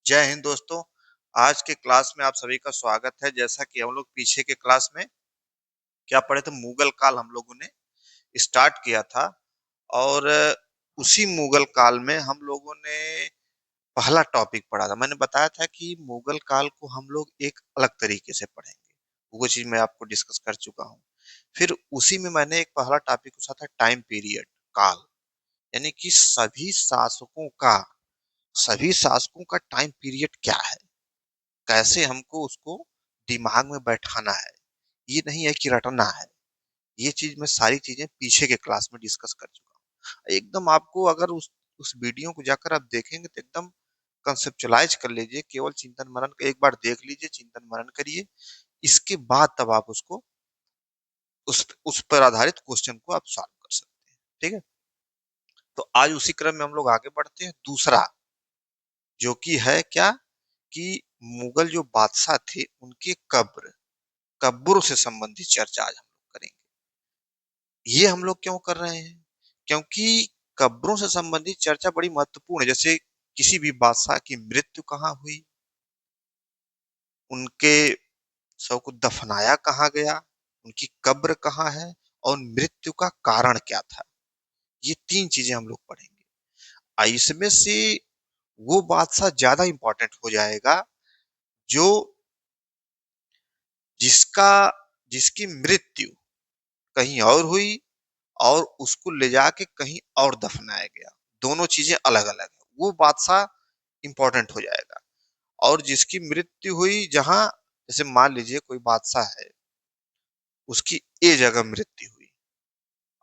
जय हिंद दोस्तों। आज के क्लास में आप सभी का स्वागत है। जैसा कि हम लोग पीछे के क्लास में क्या पढ़े थे, मुगल काल हम लोगों ने स्टार्ट किया था। और उसी मुगल काल में हम लोगों ने पहला टॉपिक पढ़ा था। मैंने बताया था कि मुगल काल को हम लोग एक अलग तरीके से पढ़ेंगे, वो चीज मैं आपको डिस्कस कर चुका हूँ। फिर उसी में मैंने एक पहला टॉपिक पूछा था, टाइम पीरियड, काल, यानी कि सभी शासकों का टाइम पीरियड क्या है, कैसे हमको उसको दिमाग में बैठाना है। ये नहीं है कि रटना है। ये चीज मैं सारी चीजें पीछे के क्लास में डिस्कस कर चुका हूँ। एकदम आपको अगर उस वीडियो को जाकर आप देखेंगे तो एकदम कंसेप्चुलाइज कर लीजिए। केवल चिंतन मनन एक बार देख लीजिए, चिंतन मनन करिए। इसके बाद तब आप उसको उस पर आधारित क्वेश्चन को आप सॉल्व कर सकते हैं। ठीक है, तो आज उसी क्रम में हम लोग आगे बढ़ते हैं। दूसरा जो कि है क्या, कि मुगल जो बादशाह थे उनके कब्रों से संबंधित चर्चा आज हम लोग करेंगे। ये हम लोग क्यों कर रहे हैं? क्योंकि कब्रों से संबंधित चर्चा बड़ी महत्वपूर्ण है। जैसे किसी भी बादशाह की मृत्यु कहाँ हुई, उनके शव को दफनाया कहाँ गया, उनकी कब्र कहाँ है, और मृत्यु का कारण क्या था, ये तीन चीजें हम लोग पढ़ेंगे। इसमें से वो बादशाह ज्यादा इंपॉर्टेंट हो जाएगा जो जिसका जिसकी मृत्यु कहीं और हुई और उसको ले जाके कहीं और दफनाया गया। दोनों चीजें अलग अलग है, वो बादशाह इंपॉर्टेंट हो जाएगा। और जिसकी मृत्यु हुई जहां, जैसे मान लीजिए कोई बादशाह है, उसकी ए जगह मृत्यु हुई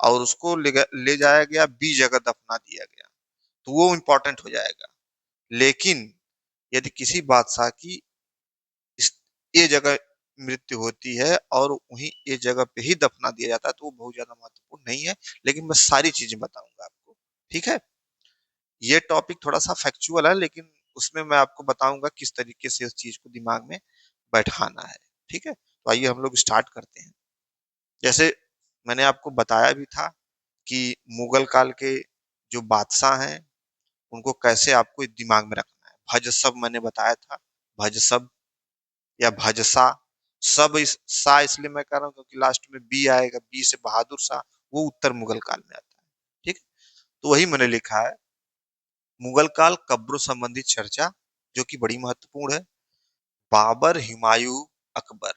और उसको ले जाया गया बी जगह दफना दिया गया, तो वो इंपॉर्टेंट हो जाएगा। लेकिन यदि किसी बादशाह की इस ए जगह मृत्यु होती है और वहीं ए जगह पे ही दफना दिया जाता है, तो वो बहुत ज्यादा महत्वपूर्ण नहीं है। लेकिन मैं सारी चीजें बताऊंगा आपको। ठीक है, ये टॉपिक थोड़ा सा फैक्चुअल है, लेकिन उसमें मैं आपको बताऊंगा किस तरीके से उस चीज को दिमाग में बैठाना है। ठीक है, तो आइए हम लोग स्टार्ट करते हैं। जैसे मैंने आपको बताया भी था कि मुगल काल के जो बादशाह हैं उनको कैसे आपको दिमाग में रखना है। भज सब मैंने बताया था, भज सब या भजसा। सब सा इसलिए मैं कह रहा हूँ क्योंकि लास्ट में बी आएगा, बी से बहादुर शाह, वो उत्तर मुगल काल में आता है। ठीक है, तो वही मैंने लिखा है, मुगल काल कब्रों संबंधित चर्चा, जो कि बड़ी महत्वपूर्ण है। बाबर, हुमायूं, अकबर,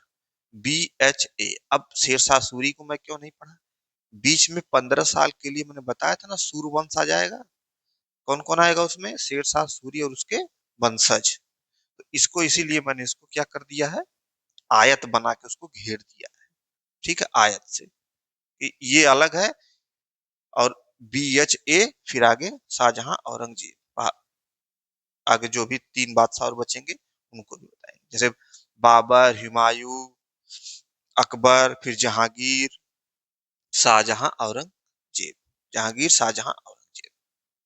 BHA। अब शेरशाह सूरी को मैं क्यों नहीं पढ़ा? बीच में 15 साल के लिए मैंने बताया था ना, सूर्यवंश आ जाएगा। कौन कौन आएगा उसमें? शेरशाह सूरी और उसके वंशज। तो इसको इसीलिए मैंने इसको क्या कर दिया है, आयत बना के उसको घेर दिया है। ठीक है, आयत से ये अलग है। और BHA, फिर आगे शाहजहां, औरंगजेब, आगे जो भी तीन बादशाह और बचेंगे उनको भी बताएंगे। जैसे बाबर, हुमायूं, अकबर, फिर जहांगीर, शाहजहां, औरंगजेब। जहांगीर, शाहजहां, औरंगजेब।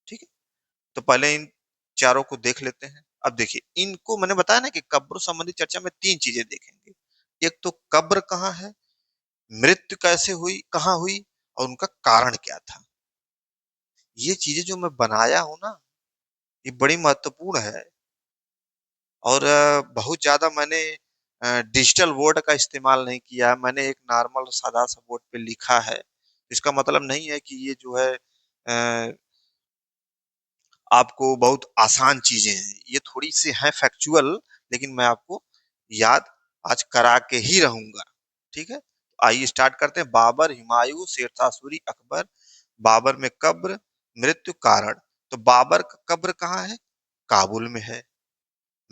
ठीक है, तो पहले इन चारों को देख लेते हैं। अब देखिए, इनको मैंने बताया ना कि कब्र संबंधी चर्चा में तीन चीजें देखेंगे। एक तो कब्र कहाँ है, मृत्यु कैसे हुई, कहाँ हुई, और उनका कारण क्या था। ये चीजें जो मैं बनाया हूं ना, ये बड़ी महत्वपूर्ण है। और बहुत ज्यादा मैंने डिजिटल वर्ड का इस्तेमाल नहीं किया है। मैंने एक नॉर्मल सादा सा बोर्ड पे लिखा है। इसका मतलब नहीं है कि ये जो है आपको बहुत आसान चीजें हैं, ये थोड़ी सी हैं फैक्चुअल, लेकिन मैं आपको याद आज करा के ही रहूंगा। ठीक है, तो आइए स्टार्ट करते हैं। बाबर, हुमायूं, शेरशाह सूरी, अकबर। बाबर में कब्र, मृत्यु, कारण। तो बाबर का कब्र कहाँ है? काबुल में है।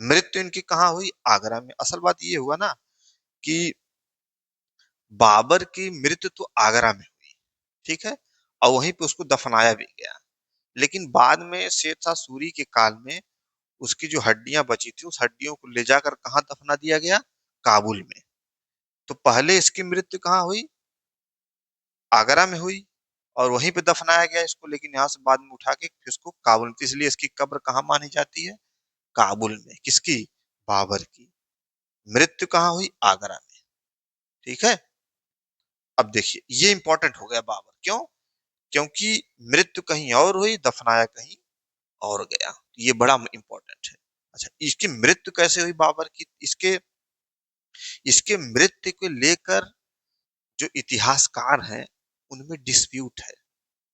मृत्यु इनकी कहाँ हुई? आगरा में। असल बात ये हुआ ना कि बाबर की मृत्यु तो आगरा में हुई, ठीक है, और वहीं पे उसको दफनाया भी गया। लेकिन बाद में शेरशाह सूरी के काल में उसकी जो हड्डियां बची थी, उस हड्डियों को ले जाकर कहाँ दफना दिया गया? काबुल में। तो पहले इसकी मृत्यु कहाँ हुई? आगरा में हुई, और वहीं पे दफनाया गया इसको। लेकिन यहाँ से बाद में उठा के फिर इसको काबुल में, तो इसलिए इसकी कब्र कहाँ मानी जाती है? काबुल में। किसकी? बाबर की। मृत्यु कहाँ हुई? आगरा में। ठीक है, अब देखिए ये इंपॉर्टेंट हो गया बाबर, क्यों? क्योंकि मृत्यु कहीं और हुई, दफनाया कहीं और गया। ये बड़ा इंपॉर्टेंट है। अच्छा, इसकी मृत्यु कैसे हुई बाबर की? इसके इसके मृत्यु को लेकर जो इतिहासकार हैं उनमें डिस्प्यूट है,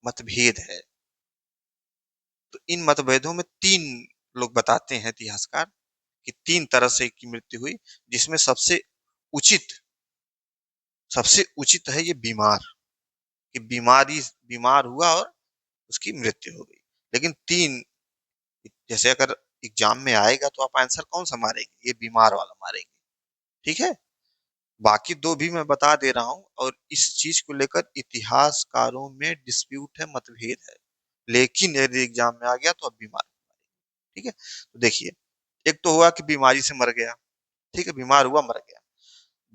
मतभेद है। तो इन मतभेदों में तीन लोग बताते हैं इतिहासकार कि तीन तरह से की मृत्यु हुई, जिसमें उचित सबसे उचित है ये बीमार, कि बीमार हुआ और उसकी मृत्यु हो गई। लेकिन तीन, जैसे अगर एग्जाम में आएगा तो आप आंसर कौन सा मारेंगे? ये बीमार वाला मारेंगे, ठीक है। बाकी दो भी मैं बता दे रहा हूं, और इस चीज को लेकर इतिहासकारों में डिस्प्यूट है, मतभेद है। लेकिन यदि एग्जाम में आ गया तो अब बीमार, ठीक है। तो देखिए, एक तो हुआ कि बीमारी से मर गया, ठीक है, बीमार हुआ मर गया।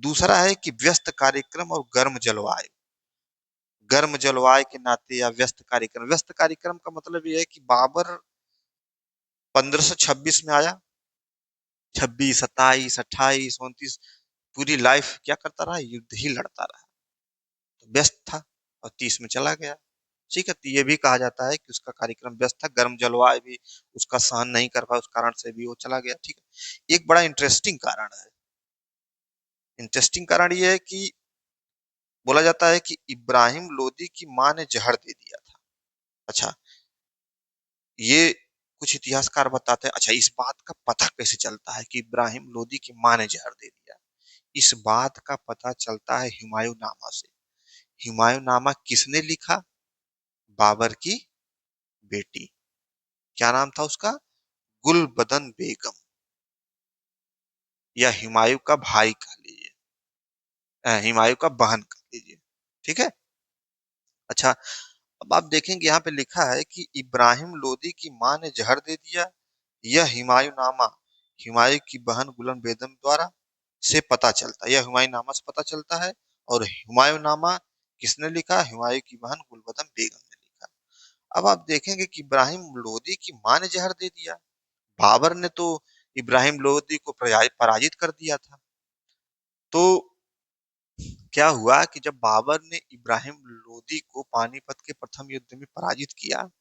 दूसरा है कि व्यस्त कार्यक्रम और गर्म जलवायु के नाते, या व्यस्त कार्यक्रम का मतलब यह है कि बाबर 1526 में आया, 26, 27, 28, 29 पूरी लाइफ क्या करता रहा? युद्ध ही लड़ता रहा, तो व्यस्त था, और 30 में चला गया, ठीक है। तो ये भी कहा जाता है कि उसका कार्यक्रम व्यस्त था, गर्म जलवायु भी उसका सहन नहीं कर पाया, उस कारण से भी वो चला गया, ठीक है। एक बड़ा इंटरेस्टिंग कारण ये है कि बोला जाता है कि इब्राहिम लोदी की मां ने जहर दे दिया था। अच्छा, ये कुछ इतिहासकार बताते हैं। अच्छा, इस बात का पता कैसे चलता है कि इब्राहिम लोदी की मां ने जहर दे दिया? इस बात का पता चलता है हुमायूं नामा से। हुमायूं नामा किसने लिखा? बाबर की बेटी, क्या नाम था उसका? गुलबदन बेगम, या हुमायूं का भाई कह लीजिए, हुमायूं का बहन कह लीजिए, ठीक है। अच्छा, अब आप देखेंगे यहाँ पे लिखा है कि इब्राहिम लोदी की मां ने जहर दे दिया। यह हुमायूं नामा हुमायूं की बहन गुलन बेगम द्वारा से पता चलता है, यह हुमायूं नामा से पता चलता है। और हुमायूं नामा किसने लिखा? हुमायूं की बहन गुलबदन बेगम ने लिखा। अब आप देखेंगे कि इब्राहिम लोदी की मां ने जहर दे दिया। बाबर ने तो इब्राहिम लोदी को पराजित कर दिया था। तो क्या हुआ कि जब बाबर ने इब्राहिम लोदी को पानीपत के प्रथम युद्ध में पराजित किया,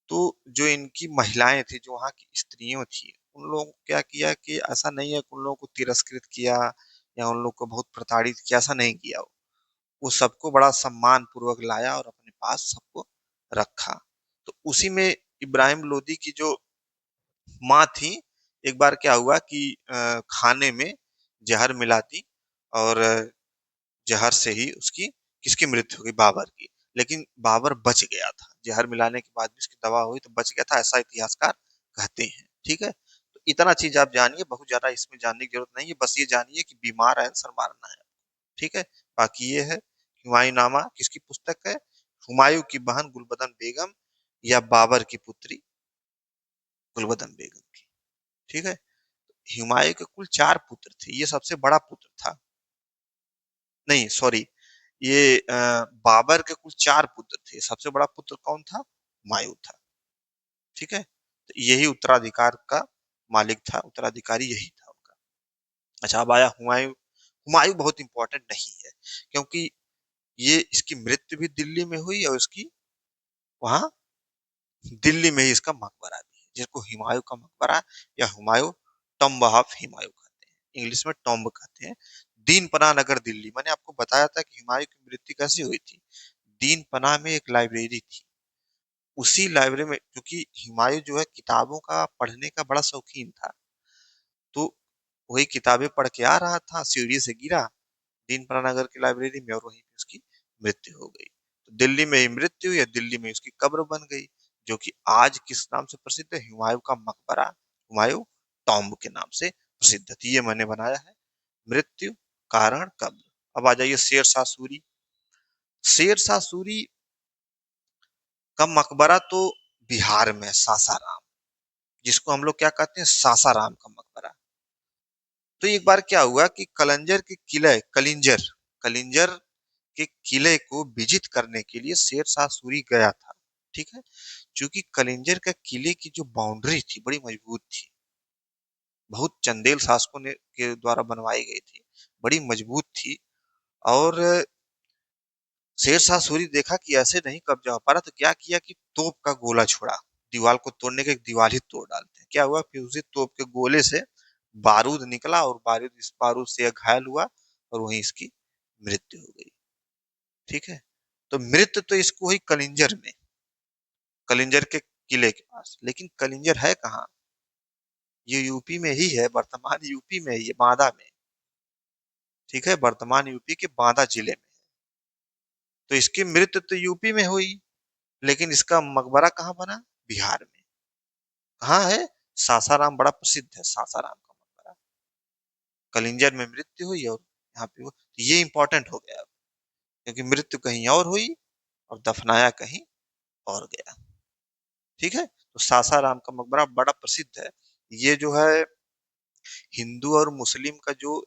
तो जो इनकी महिलाएं थी, जो वहां की स्त्रियों थी, उन लोगों को क्या किया कि ऐसा नहीं है कि उन लोगों को तिरस्कृत किया या उन लोगों को बहुत प्रताड़ित किया, ऐसा नहीं किया। वो सबको बड़ा सम्मान पूर्वक लाया और अपने पास सबको रखा। तो उसी में इब्राहिम लोदी की जो माँ थी, एक बार क्या हुआ कि खाने में जहर मिला दी, और जहर से ही उसकी किसकी मृत्यु हो गई? बाबर की। लेकिन बाबर बच गया था, जहर मिलाने के बाद भी उसकी दवा हुई तो बच गया था, ऐसा इतिहासकार कहते हैं, ठीक है। तो इतना चीज आप जानिए, बहुत ज्यादा इसमें जानने की जरूरत नहीं है, बस ये जानिए कि बीमार आंसर मारना है, ठीक है। बाकी ये है, हुमायूं नामा किसकी पुस्तक है? हुमायूं की बहन गुलबदन बेगम, या बाबर की पुत्री गुलबदन बेगम की, ठीक है। हुमायूं के कुल 4 पुत्र थे, ये सबसे बड़ा पुत्र था। नहीं, सॉरी, ये बाबर के कुल 4 पुत्र थे, सबसे बड़ा पुत्र कौन था? हुमायूं था, ठीक है। तो यही उत्तराधिकार का मालिक था, उत्तराधिकारी यही था उनका। अच्छा, अब आया हुमायूं। हुमायूं बहुत इंपॉर्टेंट नहीं है, क्योंकि ये इसकी मृत्यु भी दिल्ली में हुई, और इसकी वहां दिल्ली में ही इसका मकबरा भी है, जिसको हुमायूं का मकबरा या हुमायूं टॉम्ब ऑफ हुमायूं कहते हैं, इंग्लिश में टॉम्ब कहते हैं। दीन पनाह नगर दिल्ली, मैंने आपको बताया था कि हुमायूं की मृत्यु कैसे हुई थी। दीन पनाह में एक लाइब्रेरी थी, उसी लाइब्रेरी में, क्योंकि हुमायूं जो है किताबों का पढ़ने का बड़ा शौकीन था, तो वही किताबें पढ़ के आ रहा था, सीढ़ी से गिरा दीन पनाह नगर की लाइब्रेरी में, और वहीं पे उसकी मृत्यु हो गई। तो दिल्ली में ही मृत्यु, या दिल्ली में उसकी कब्र बन गई, जो कि आज किस नाम से प्रसिद्ध है? हुमायूं का मकबरा, हुमायूं टॉम्ब के नाम से प्रसिद्ध है। तो ये मैंने बनाया है, मृत्यु, कारण, कब्र। अब आ जाइए शेरशाह सूरी। शेरशाह सूरी का मकबरा तो बिहार में, सासाराम, जिसको हम लोग क्या कहते हैं? सासाराम का मकबरा। तो एक बार क्या हुआ कि कलिंजर के किले को विजित करने के लिए शेरशाह सूरी गया था, ठीक है। क्योंकि कलिंजर का किले की जो बाउंड्री थी बड़ी मजबूत थी, बहुत चंदेल शासकों ने के द्वारा बनवाई गई थी, बड़ी मजबूत थी। और शेरशाह सूरी देखा कि ऐसे नहीं कब्जा हो पा रहा, तो क्या किया कि तोप का गोला छोड़ा, दीवार को तोड़ने का, एक दीवार ही तोड़ डालते हैं। क्या हुआ, फिर उसी तोप के गोले से बारूद निकला और इस बारूद से यह घायल हुआ और वहीं इसकी मृत्यु हो गई। ठीक है, तो मृत्यु तो इसको हुई कलिंजर में, कलिंजर के किले के पास। लेकिन कलिंजर है कहाँ? ये यूपी में ही है, वर्तमान यूपी में ही है, बांदा में। ठीक है, वर्तमान यूपी के बांदा जिले में। तो इसकी मृत्यु तो यूपी में हुई, लेकिन इसका मकबरा कहाँ बना? बिहार में। कहाँ है? सासाराम, बड़ा प्रसिद्ध है सासाराम का मकबरा। कलिंजर में मृत्यु हुई और यहाँ पे तो ये इंपॉर्टेंट हो गया, क्योंकि मृत्यु कहीं और हुई और दफनाया कहीं और गया। ठीक है, तो सासाराम का मकबरा बड़ा प्रसिद्ध है। ये जो है हिंदू और मुस्लिम का जो,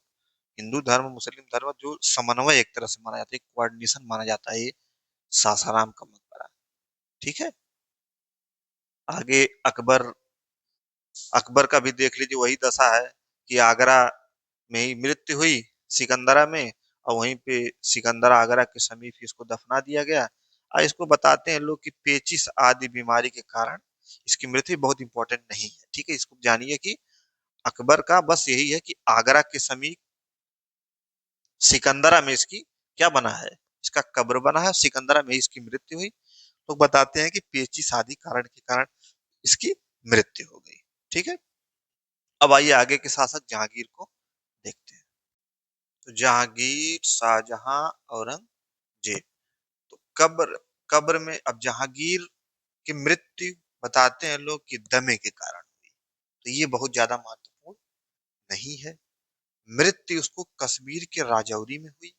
हिंदू धर्म मुस्लिम धर्म जो समन्वय एक तरह से माना जाता है, कोऑर्डिनेशन माना जाता है, ये सासाराम का मकबरा। ठीक है, आगे अकबर, अकबर का भी देख लीजिए वही दशा है कि आगरा में ही मृत्यु हुई, सिकंदरा में, और वहीं पे सिकंदरा आगरा के समीप ही इसको दफना दिया गया। और इसको बताते हैं लोग कि पेचिस आदि बीमारी के कारण इसकी मृत्यु बहुत इंपॉर्टेंट नहीं है। ठीक है, इसको जानिए कि अकबर का बस यही है कि आगरा के समीप सिकंदरा में इसकी क्या बना है, इसका कब्र बना है, सिकंदरा में इसकी मृत्यु हुई। लोग बताते हैं कि पेचिस आदि कारण के कारण इसकी मृत्यु हो गई। ठीक है, अब आइए आगे के शासक जहांगीर को देखते हैं। तो जहांगीर, शाहजहां, औरंगजेब। तो कब्र, कब्र में अब जहांगीर की मृत्यु बताते हैं लोग कि दमे के कारण हुई। तो ये बहुत ज्यादा महत्वपूर्ण नहीं है। मृत्यु उसको कश्मीर के राजौरी में हुई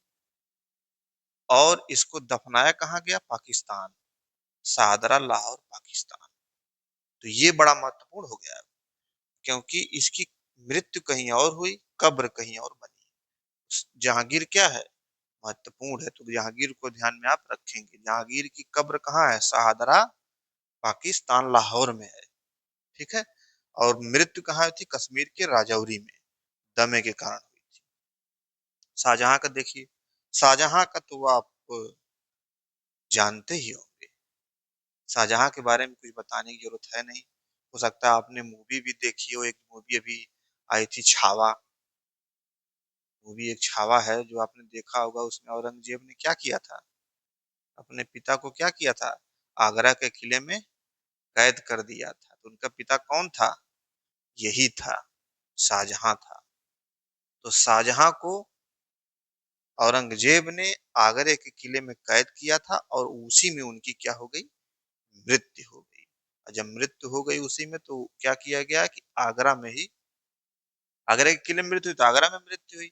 और इसको दफनाया कहाँ गया? पाकिस्तान, शाहदरा, लाहौर, पाकिस्तान। तो ये बड़ा महत्वपूर्ण हो गया, क्योंकि इसकी मृत्यु कहीं और हुई, कब्र कहीं और बनी। जहांगीर क्या है? महत्वपूर्ण है, तो जहांगीर को ध्यान में आप रखेंगे। जहांगीर की कब्र कहाँ है? शाहदरा, पाकिस्तान, लाहौर में है। ठीक है, और मृत्यु कहाँ हुई थी? कश्मीर के राजौरी में, दमे के कारण हुई थी। शाहजहां का देखिए, शाहजहां का तो आप जानते ही होंगे। शाहजहां के बारे में कुछ बताने की जरूरत है नहीं। हो सकता है आपने मूवी भी देखी हो, एक मूवी अभी आई थी छावा। मूवी एक छावा है जो आपने देखा होगा। उसमें औरंगजेब ने क्या किया था? अपने पिता को क्या किया था? आगरा के किले में कैद कर दिया था। तो उनका पिता कौन था? यही था, शाहजहां था। तो शाहजहां को औरंगजेब ने आगरे के किले में कैद किया था और उसी में उनकी क्या हो गई? मृत्यु हो गई। और जब मृत्यु हो गई उसी में, तो क्या किया गया कि आगरा में ही, आगरा के किले में मृत्यु हुई तो आगरा में मृत्यु हुई।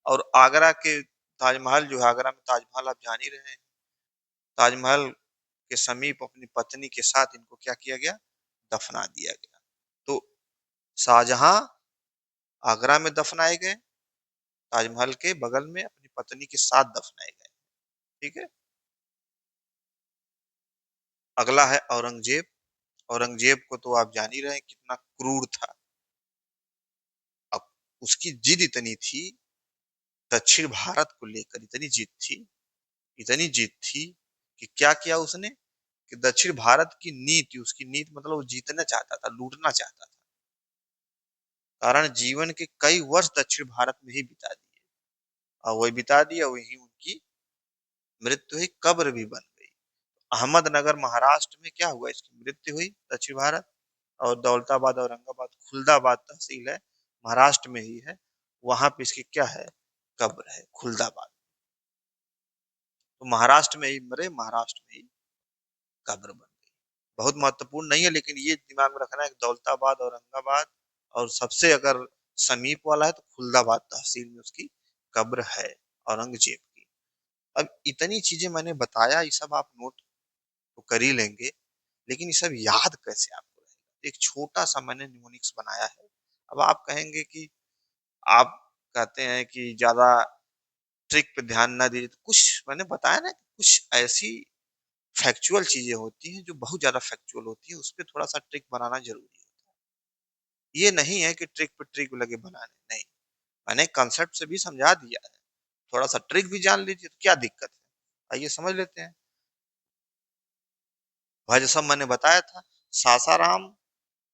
और आगरा के ताजमहल जो है, आगरा में ताजमहल आप जान ही रहे हैं, ताजमहल के समीप अपनी पत्नी के साथ इनको क्या किया गया? दफना दिया गया। तो शाहजहां आगरा में दफनाए गए, ताजमहल के बगल में अपनी पत्नी के साथ दफनाए गए। ठीक है, अगला है औरंगजेब। औरंगजेब को तो आप जान ही रहे हैं कितना क्रूर था। अब उसकी जिद इतनी थी, दक्षिण भारत को लेकर इतनी जिद थी, इतनी जिद थी कि क्या किया उसने कि दक्षिण भारत की नीति, उसकी नीति मतलब वो जीतना चाहता था, लूटना चाहता था। कारण जीवन के कई वर्ष दक्षिण भारत में ही बिता दिए, और वही बिता दिया, वही उनकी मृत्यु हुई, कब्र भी बन गई। अहमदनगर महाराष्ट्र में क्या हुआ? इसकी मृत्यु हुई, दक्षिण भारत। और दौलताबाद, औरंगाबाद, खुलदाबाद तहसील है, महाराष्ट्र में ही है, वहां पे इसकी क्या है? कब्र है, खुलदाबाद। तो महाराष्ट्र में ही मरे, महाराष्ट्र में ही कब्र बन गई। बहुत महत्वपूर्ण नहीं है, लेकिन ये दिमाग में रखना है कि दौलताबाद, औरंगाबाद, और सबसे अगर समीप वाला है तो खुलदाबाद तहसील में उसकी कब्र है, औरंगजेब की। अब इतनी चीजें मैंने बताया, ये सब आप नोट तो कर ही लेंगे, लेकिन ये सब याद कैसे आपको रहेगा? एक छोटा सा मैंने निमोनिक्स बनाया है। अब आप कहेंगे कि आप कहते हैं कि ज्यादा ट्रिक पे ध्यान ना दीजिए, तो कुछ मैंने बताया ना कि कुछ ऐसी फैक्चुअल चीजें होती हैं जो बहुत ज्यादा फैक्चुअल होती है, उस पर थोड़ा सा ट्रिक बनाना जरूरी है। ये नहीं है कि ट्रिक पे ट्रिक लगे बनाने, नहीं। मैंने कंसेप्ट से भी समझा दिया है, थोड़ा सा ट्रिक भी जान लीजिए तो क्या दिक्कत है। आइए समझ लेते हैं। भाई, जो सब मैंने बताया था, सासाराम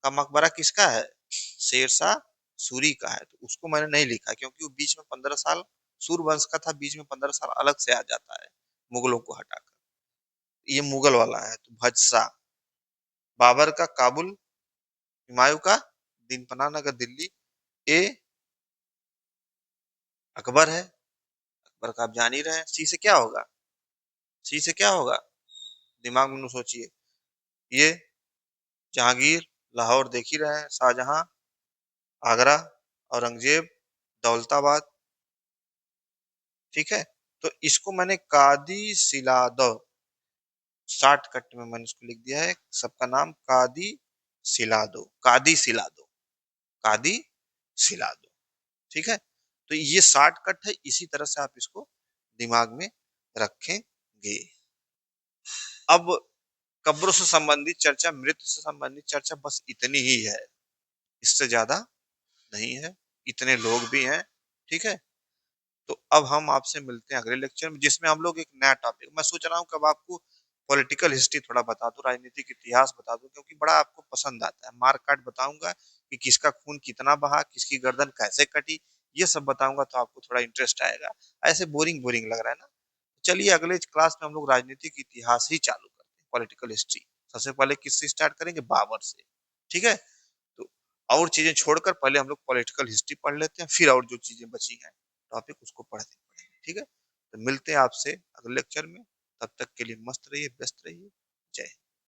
का मकबरा किसका है? शेरशाह सूरी का है। तो उसको मैंने नहीं लिखा क्योंकि वो बीच में 15 साल सूरवंश का था, बीच में 15 साल अलग से आ जाता है मुगलों को हटाकर। ये मुगल वाला है। तो भदसा, बाबर का काबुल, हुमायूं का दिन पनाह नगर दिल्ली, ए अकबर है। अकबर का आप जान ही रहे हैं। सी से क्या होगा? सी से क्या होगा? दिमाग में सोचिए। ये जहांगीर, लाहौर देख ही रहे हैं, शाहजहां, आगरा, औरंगजेब, दौलताबाद। ठीक है। तो इसको मैंने कादी सिलादो, शॉर्टकट में मैंने इसको लिख दिया है, सबका नाम कादी सिलादो, कादी सिलादो, कादी सिलादो। ठीक है। तो ये शॉर्टकट है, इसी तरह से आप इसको दिमाग में रखेंगे। अब कब्रों से संबंधित चर्चा, मृत्यु से संबंधित चर्चा बस इतनी ही है, इससे ज्यादा नहीं है। इतने लोग भी हैं। ठीक है। तो अब हम आपसे मिलते हैं अगले लेक्चर में, जिसमें हम लोग एक नया टॉपिक, मैं सोच रहा हूँ कब आपको पॉलिटिकल हिस्ट्री थोड़ा बता दूं, राजनीतिक इतिहास बता दूं, क्योंकि बड़ा आपको पसंद आता है। मार्क काट बताऊंगा कि किसका खून कितना बहा, किसकी गर्दन कैसे कटी, ये सब बताऊंगा तो आपको थोड़ा इंटरेस्ट आएगा। ऐसे बोरिंग बोरिंग लग रहा है ना? चलिए अगले क्लास में हम लोग राजनीतिक इतिहास ही चालू करते हैं, पॉलिटिकल हिस्ट्री। सबसे पहले किससे स्टार्ट करेंगे? बाबर से। ठीक है। तो और चीजें छोड़कर पहले हम लोग पॉलिटिकल हिस्ट्री पढ़ लेते हैं, फिर और जो चीजें बची हैं टॉपिक उसको पढ़ते पढ़ेंगे। ठीक है। तो मिलते हैं आपसे अगले लेक्चर में। तब तक के लिए मस्त रहिए, व्यस्त रहिए। जय हिंद।